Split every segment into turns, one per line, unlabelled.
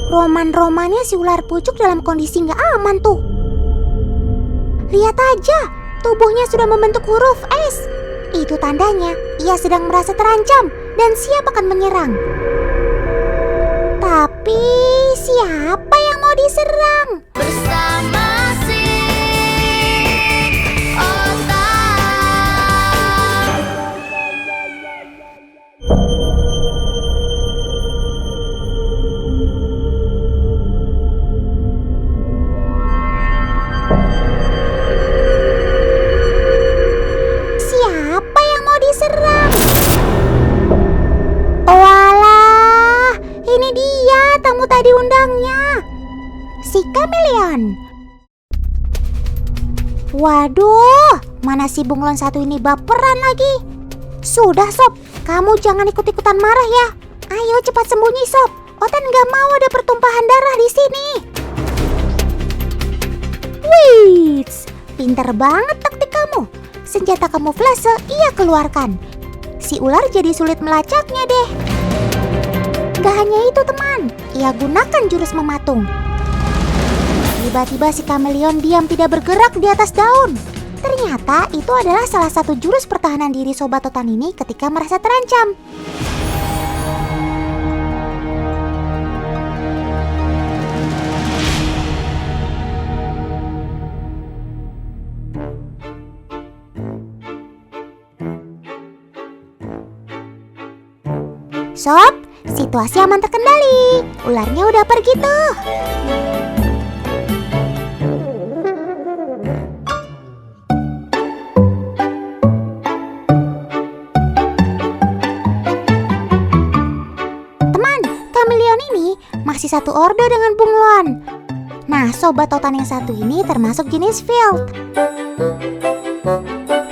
Roman-romannya si ular pucuk dalam kondisi gak aman tuh. Lihat aja, tubuhnya sudah membentuk huruf S. Itu tandanya ia sedang merasa terancam dan siap akan menyerang. Tapi siapa yang mau diserang?
Bersama si otak.
Siapa yang mau diserang? Walah, ini dia tamu tak diundangnya, si kameleon. Waduh, mana si bunglon satu ini baperan lagi. Sudah Sob, kamu jangan ikut-ikutan marah ya. Ayo cepat sembunyi Sob, Otan gak mau ada pertumpahan darah di sini. Wih, pinter banget taktik kamu. Senjata kamuflase ia keluarkan. Si ular jadi sulit melacaknya deh. Gak hanya itu teman, ia gunakan jurus mematung. Tiba-tiba si kameleon diam tidak bergerak di atas daun. Ternyata itu adalah salah satu jurus pertahanan diri Sobat Otan ini ketika merasa terancam. Sob, situasi aman terkendali. Ularnya udah pergi tuh. Teman, kameleon ini masih satu ordo dengan bunglon. Nah, Sobat Otan yang satu ini termasuk jenis field.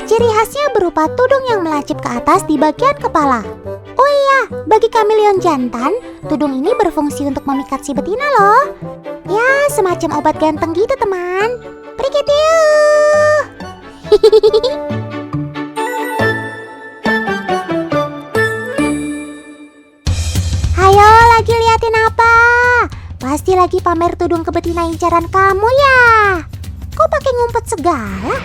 Ciri khasnya berupa tudung yang melancip ke atas di bagian kepala. Oh iya, bagi kameleon jantan, tudung ini berfungsi untuk memikat si betina loh. Ya, semacam obat ganteng gitu teman. Prikitiu. Ayo lagi liatin apa? Pasti lagi pamer tudung ke betina incaran kamu ya. Kok pakai ngumpet segala?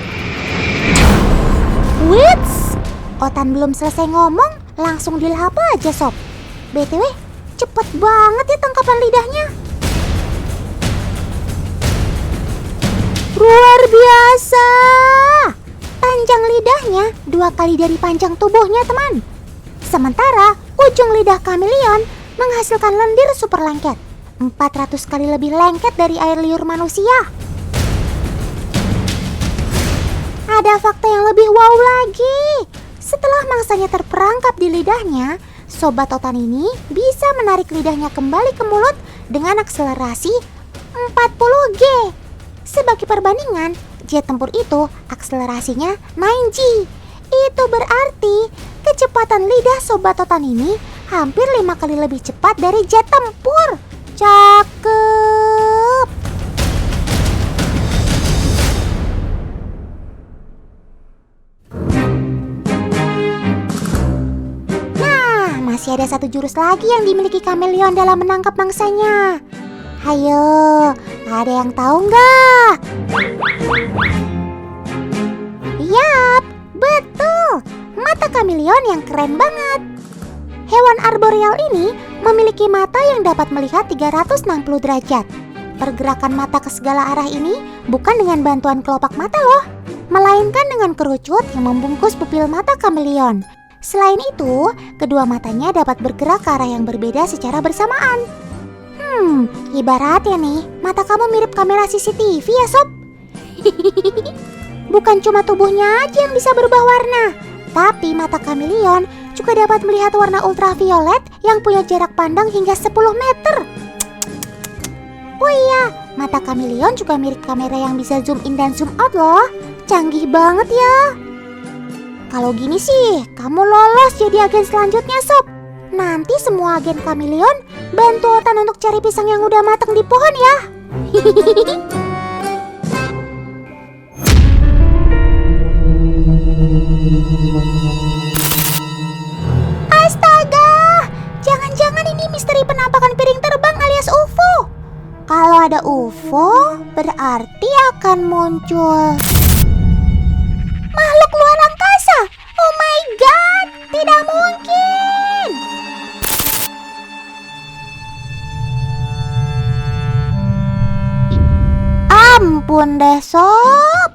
Wits, Otan belum selesai ngomong, langsung dilahap aja Sob. BTW, cepet banget ya tangkapan lidahnya. Luar biasa. Panjang lidahnya 2 kali dari panjang tubuhnya teman. Sementara ujung lidah kameleon menghasilkan lendir super lengket, 400 kali lebih lengket dari air liur manusia. Ada fakta yang lebih wow lagi. Setelah mangsanya terperangkap di lidahnya, Sobat Otan ini bisa menarik lidahnya kembali ke mulut dengan akselerasi 40G. Sebagai perbandingan, jet tempur itu akselerasinya 9G. Itu berarti kecepatan lidah Sobat Otan ini hampir 5 kali lebih cepat dari jet tempur. Cakep. Masih ada satu jurus lagi yang dimiliki kameleon dalam menangkap mangsanya. Ayo, ada yang tahu nggak? Yap, betul. Mata kameleon yang keren banget. Hewan arboreal ini memiliki mata yang dapat melihat 360 derajat. Pergerakan mata ke segala arah ini bukan dengan bantuan kelopak mata loh, melainkan dengan kerucut yang membungkus pupil mata kameleon. Selain itu, kedua matanya dapat bergerak ke arah yang berbeda secara bersamaan. Ibaratnya nih, mata kamu mirip kamera CCTV ya Sob. Bukan cuma tubuhnya aja yang bisa berubah warna, tapi mata kameleon juga dapat melihat warna ultraviolet yang punya jarak pandang hingga 10 meter. Oh iya, mata kameleon juga mirip kamera yang bisa zoom in dan zoom out loh. Canggih banget ya. Kalau gini sih, kamu lolos jadi agen selanjutnya Sob. Nanti semua agen kameleon bantu Otan untuk cari pisang yang udah matang di pohon ya. Astaga, jangan-jangan ini misteri penampakan piring terbang alias UFO. ada UFO, berarti akan muncul makhluk luar angkasa. Oh my god, tidak mungkin. Ampun deh sob,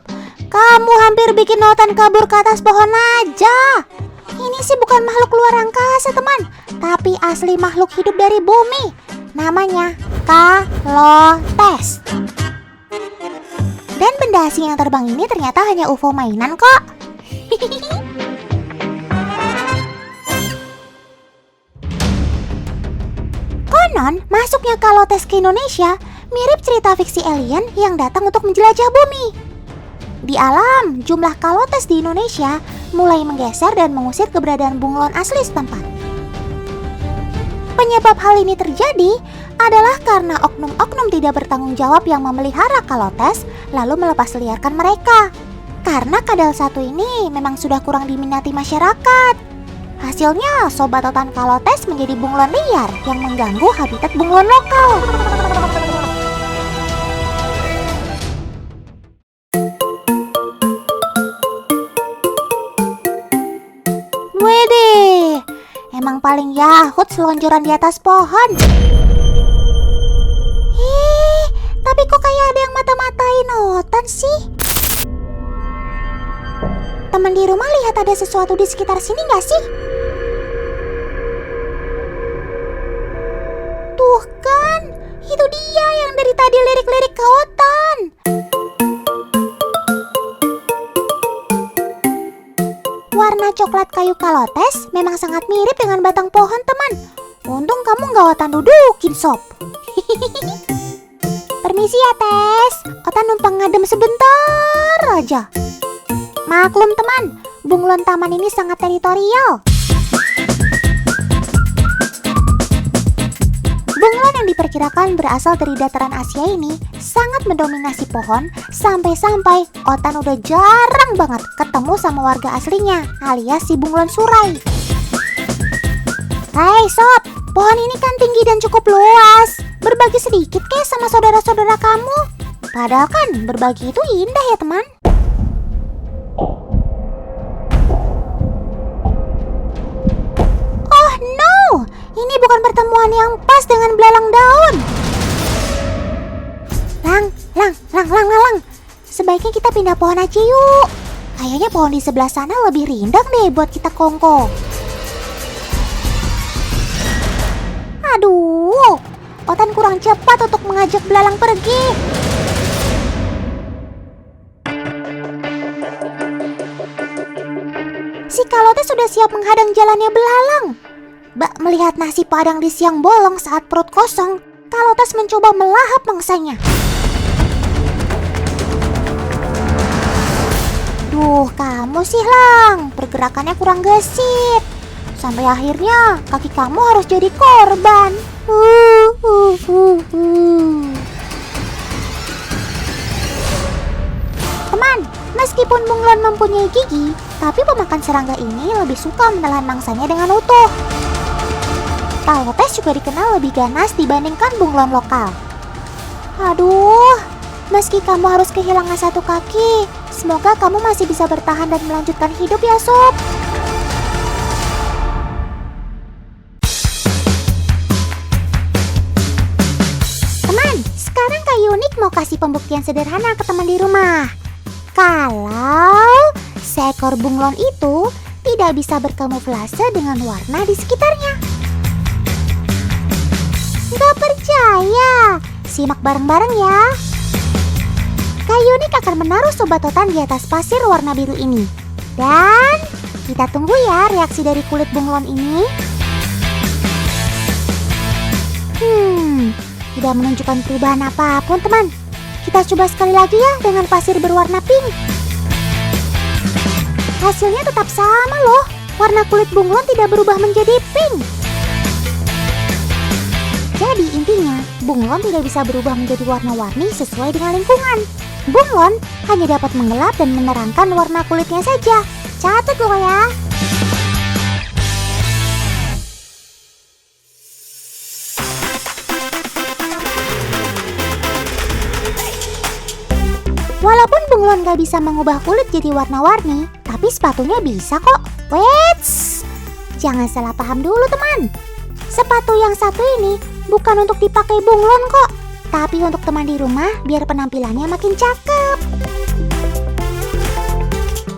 kamu hampir bikin Otan kabur ke atas pohon aja. Ini sih bukan makhluk luar angkasa teman, tapi asli makhluk hidup dari bumi. Namanya kalotes. Dan benda asing yang terbang ini ternyata hanya UFO mainan kok. Konon, masuknya kalotes ke Indonesia mirip cerita fiksi alien yang datang untuk menjelajah bumi. Di alam, jumlah kalotes di Indonesia mulai menggeser dan mengusir keberadaan bunglon asli setempat. Penyebab hal ini terjadi adalah karena oknum-oknum tidak bertanggung jawab yang memelihara kalotes lalu melepas liarkan mereka. Karena kadal satu ini memang sudah kurang diminati masyarakat. Hasilnya, sobat Otan kalotes menjadi bunglon liar yang mengganggu habitat bunglon lokal. Wede, emang paling yahut selonjoran di atas pohon. Tapi kok kayak ada yang mata-matain Otan sih? Teman di rumah lihat ada sesuatu di sekitar sini gak sih? Tuh kan, itu dia yang dari tadi lirik-lirik ke Otan. Warna coklat kayu kalotes memang sangat mirip dengan batang pohon teman. Untung kamu gak Otan dudukin sob. Permisi ya Tes, Otan numpang ngadem sebentar aja. Maklum teman, bunglon taman ini sangat teritorial. Bunglon yang diperkirakan berasal dari dataran Asia ini sangat mendominasi pohon sampai-sampai Otan udah jarang banget ketemu sama warga aslinya alias si bunglon surai. Hai sob, pohon ini kan tinggi dan cukup luas. Berbagi sedikit kek sama saudara-saudara kamu. Padahal kan berbagi itu indah ya teman. Oh no, ini bukan pertemuan yang pas dengan belalang daun. Lang. Sebaiknya kita pindah pohon aja yuk. Kayaknya pohon di sebelah sana lebih rindang deh buat kita kongko. Aduh, Otan kurang cepat untuk mengajak belalang pergi. Si kalotes sudah siap menghadang jalannya belalang. Melihat nasi padang di siang bolong saat perut kosong, kalotes mencoba melahap mangsanya. Duh, kamu sih Lang, pergerakannya kurang gesit. Sampai akhirnya kaki kamu harus jadi korban. Teman, meskipun bunglon mempunyai gigi, tapi pemakan serangga ini lebih suka menelan mangsanya dengan utuh. Kalotes juga dikenal lebih ganas dibandingkan bunglon lokal. Aduh, meski kamu harus kehilangan satu kaki, semoga kamu masih bisa bertahan dan melanjutkan hidup ya sob. Unik mau kasih pembuktian sederhana ke teman di rumah. Kalau seekor bunglon itu tidak bisa berkamuflase dengan warna di sekitarnya. Gak percaya? Simak bareng-bareng ya. Unik akan menaruh sobat Otan di atas pasir warna biru ini. Dan kita tunggu ya reaksi dari kulit bunglon ini. Tidak menunjukkan perubahan apapun teman. Kita coba sekali lagi ya dengan pasir berwarna pink. Hasilnya tetap sama loh. Warna kulit bunglon tidak berubah menjadi pink. Jadi intinya, bunglon tidak bisa berubah menjadi warna-warni sesuai dengan lingkungan. Bunglon hanya dapat menggelap dan menerangkan warna kulitnya saja. Catat loh ya. Walaupun bunglon gak bisa mengubah kulit jadi warna-warni, tapi sepatunya bisa kok. Wets, jangan salah paham dulu teman. Sepatu yang satu ini bukan untuk dipakai bunglon kok, tapi untuk teman di rumah biar penampilannya makin cakep.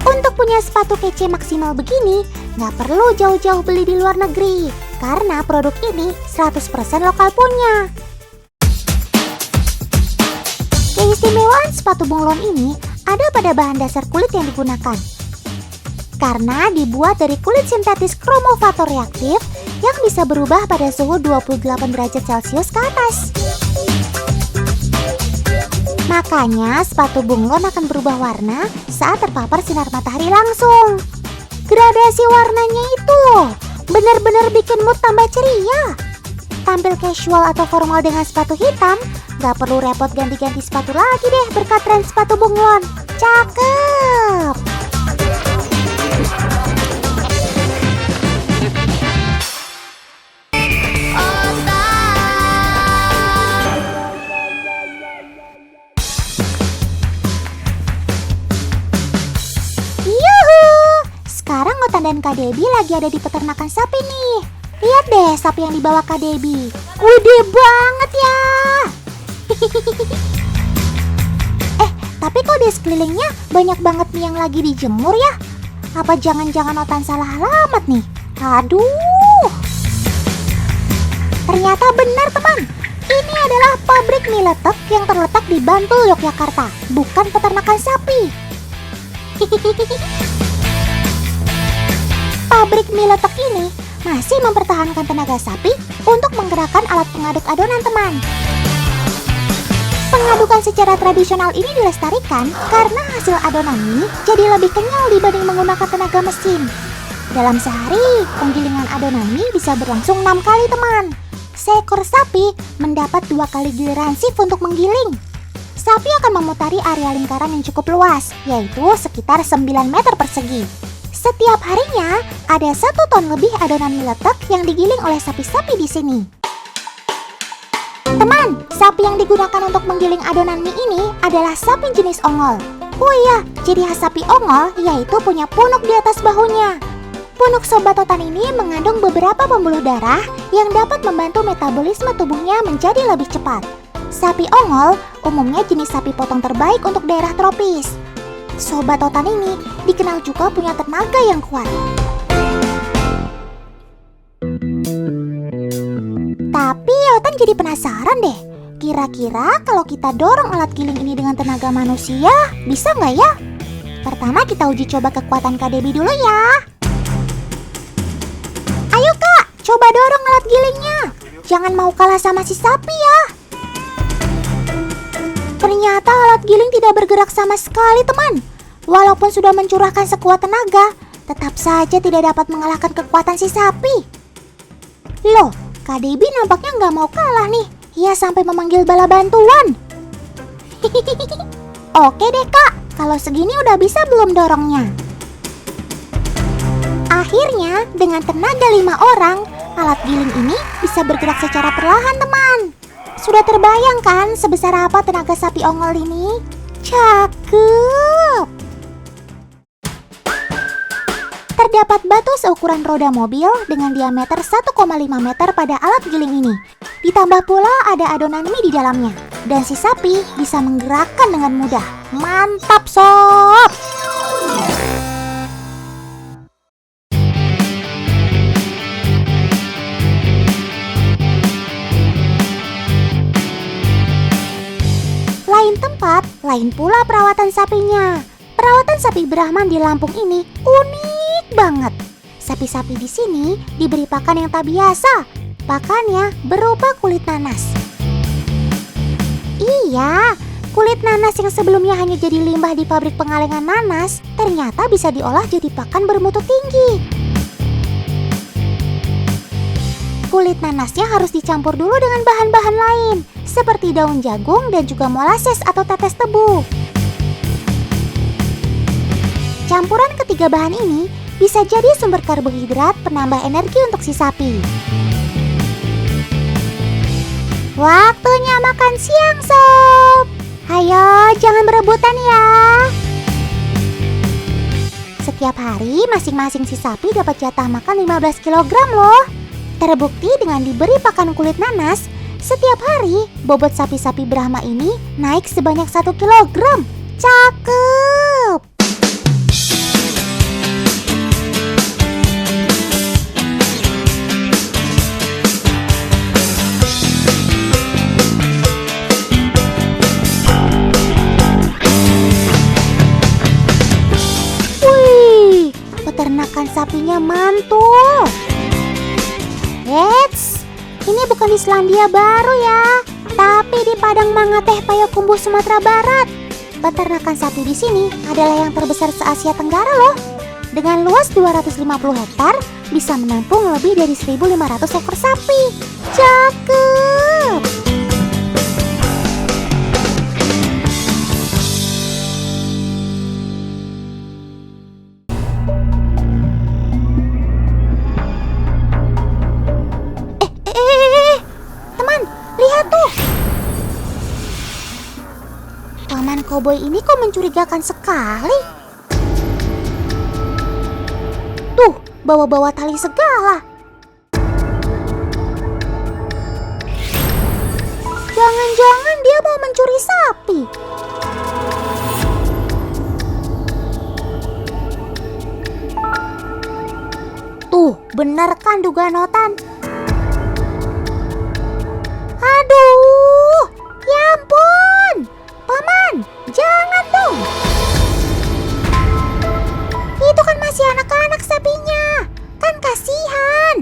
Untuk punya sepatu kece maksimal begini, gak perlu jauh-jauh beli di luar negeri, karena produk ini 100% lokal punya. Keistimewaan sepatu bunglon ini ada pada bahan dasar kulit yang digunakan. Karena dibuat dari kulit sintetis kromovator reaktif yang bisa berubah pada suhu 28 derajat Celcius ke atas. Makanya sepatu bunglon akan berubah warna saat terpapar sinar matahari langsung. Gradasi warnanya itu loh, bener-bener bikin mood tambah ceria. Tampil casual atau formal dengan sepatu hitam, gak perlu repot ganti-ganti sepatu lagi deh berkat tren sepatu bunglon. Cakep! Yuhu! Sekarang Otan dan Kak Debbie lagi ada di peternakan sapi nih. Lihat deh sapi yang dibawa Kak Debbie. Gede banget ya. Tapi kok di sekelilingnya banyak banget mie yang lagi dijemur ya? Apa jangan-jangan Otan salah alamat nih? Aduh. Ternyata benar teman. Ini adalah pabrik mie letek yang terletak di Bantul, Yogyakarta, bukan peternakan sapi. Pabrik mie letek ini masih mempertahankan tenaga sapi untuk menggerakkan alat pengaduk adonan teman. Pengadukan secara tradisional ini dilestarikan karena hasil adonan mie jadi lebih kenyal dibanding menggunakan tenaga mesin. Dalam sehari, penggilingan adonan mie bisa berlangsung 6 kali teman. Seekor sapi mendapat 2 kali giliran shift untuk menggiling. Sapi akan memutari area lingkaran yang cukup luas, yaitu sekitar 9 meter persegi. Setiap harinya, ada 1 ton lebih adonan mie letek yang digiling oleh sapi-sapi di sini. Teman, sapi yang digunakan untuk menggiling adonan mie ini adalah sapi jenis ongol. Oh iya, ciri khas sapi ongol yaitu punya punuk di atas bahunya. Punuk Sobat Otan ini mengandung beberapa pembuluh darah yang dapat membantu metabolisme tubuhnya menjadi lebih cepat. Sapi ongol umumnya jenis sapi potong terbaik untuk daerah tropis. Sobat Otan ini dikenal juga punya tenaga yang kuat. Tapi Otan jadi penasaran deh, kira-kira kalau kita dorong alat giling ini dengan tenaga manusia, bisa nggak ya? Pertama kita uji coba kekuatan Kak Debbie dulu ya. Ayo Kak, coba dorong alat gilingnya. Jangan mau kalah sama si sapi ya. Ternyata alat giling tidak bergerak sama sekali teman. Walaupun sudah mencurahkan sekuat tenaga, tetap saja tidak dapat mengalahkan kekuatan si sapi. Loh, Kak Debbie nampaknya nggak mau kalah nih. Ia sampai memanggil bala bantuan. Oke deh Kak, kalau segini udah bisa belum dorongnya? Akhirnya, dengan tenaga 5 orang, alat giling ini bisa bergerak secara perlahan teman. Sudah terbayang kan sebesar apa tenaga sapi ongol ini? Cakep! Terdapat batu seukuran roda mobil dengan diameter 1,5 meter pada alat giling ini. Ditambah pula ada adonan mie di dalamnya. Dan si sapi bisa menggerakkan dengan mudah. Mantap sob! Lain tempat, lain pula perawatan sapinya. Perawatan sapi Brahman di Lampung ini unik banget. Sapi-sapi di sini diberi pakan yang tak biasa. Pakannya berupa kulit nanas. Iya, kulit nanas yang sebelumnya hanya jadi limbah di pabrik pengalengan nanas, ternyata bisa diolah jadi pakan bermutu tinggi. Kulit nanasnya harus dicampur dulu dengan bahan-bahan lain, seperti daun jagung dan juga molasses atau tetes tebu. Campuran ketiga bahan ini bisa jadi sumber karbohidrat penambah energi untuk si sapi. Waktunya makan siang sob. Ayo, jangan berebutan ya. Setiap hari masing-masing si sapi dapat jatah makan 15 kg loh. Terbukti dengan diberi pakan kulit nanas, setiap hari bobot sapi-sapi Brahma ini naik sebanyak 1 kg. Cakep! Wih, peternakan sapinya mantul. Eits, ini bukan di Selandia Baru ya, tapi di Padang Mangateh Payakumbuh, Sumatera Barat. Peternakan sapi di sini adalah yang terbesar se-Asia Tenggara loh. Dengan luas 250 hektar, bisa menampung lebih dari 1.500 ekor sapi. Cakep! Teman, lihat tuh. Paman koboi ini kok mencurigakan sekali. Tuh, bawa-bawa tali segala. Jangan-jangan dia mau mencuri sapi. Tuh, bener kan dugaan Otan? Aduh, ya ampun. Paman, jangan dong. Itu kan masih anak-anak sapinya. Kan kasihan.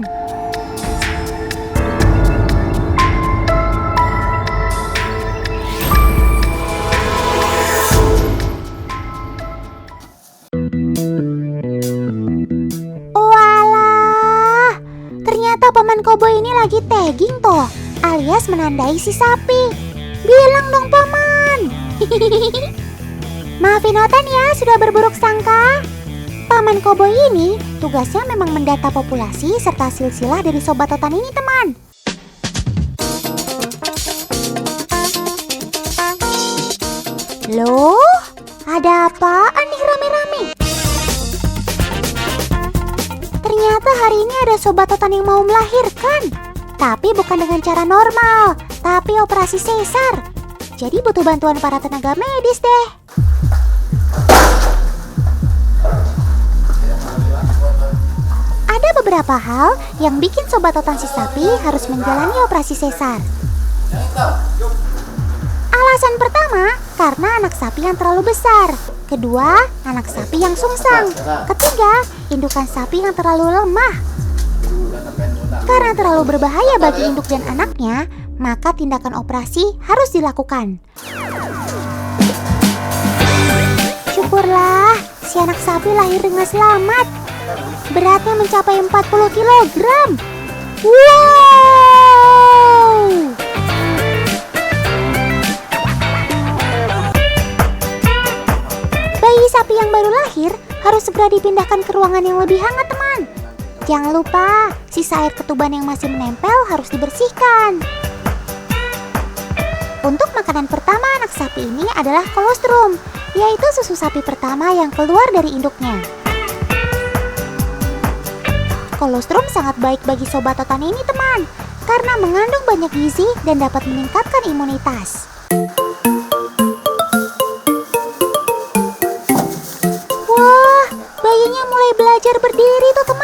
Walah, ternyata paman koboi ini lagi tagging toh, alias menandai si sapi. Bilang dong paman. Maafin Otan ya sudah berburuk sangka. Paman koboi ini tugasnya memang mendata populasi serta silsilah dari sobat Otan ini teman. Loh, ada apaan nih rame-rame? Ternyata hari ini ada sobat Otan yang mau melahirkan. Tapi bukan dengan cara normal, tapi operasi sesar. Jadi butuh bantuan para tenaga medis deh. Ada beberapa hal yang bikin sobat Otan si sapi harus menjalani operasi sesar. Alasan pertama, karena anak sapi yang terlalu besar. Kedua, anak sapi yang sungsang. Ketiga, indukan sapi yang terlalu lemah. Karena terlalu berbahaya bagi induk dan anaknya, maka tindakan operasi harus dilakukan. Syukurlah, si anak sapi lahir dengan selamat. Beratnya mencapai 40 kg. Wow! Bayi sapi yang baru lahir harus segera dipindahkan ke ruangan yang lebih hangat, teman. Jangan lupa, sisa air ketuban yang masih menempel harus dibersihkan. Untuk makanan pertama anak sapi ini adalah kolostrum, yaitu susu sapi pertama yang keluar dari induknya. Kolostrum sangat baik bagi sobat Otan ini teman, karena mengandung banyak gizi dan dapat meningkatkan imunitas. Wah, bayinya mulai belajar berdiri tuh teman.